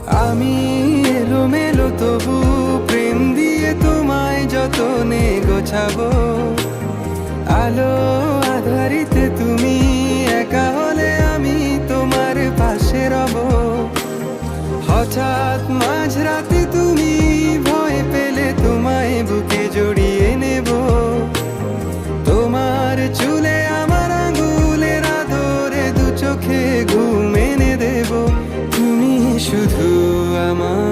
আমি এলোমেলো তবু প্রেম দিয়ে তোমায় যতনে গোছাবো। আলো আধারিতে তুমি একা হলে আমি তোমার পাশে রব। হঠাৎ মাঝরাতে তুমি ভয় পেলে তোমায় বুকে জড়িয়ে নেব। তোমার চুলে আমার আঙুলের আদরে দু চোখে ঘুম এনে দেব। তুমি শুধু আমার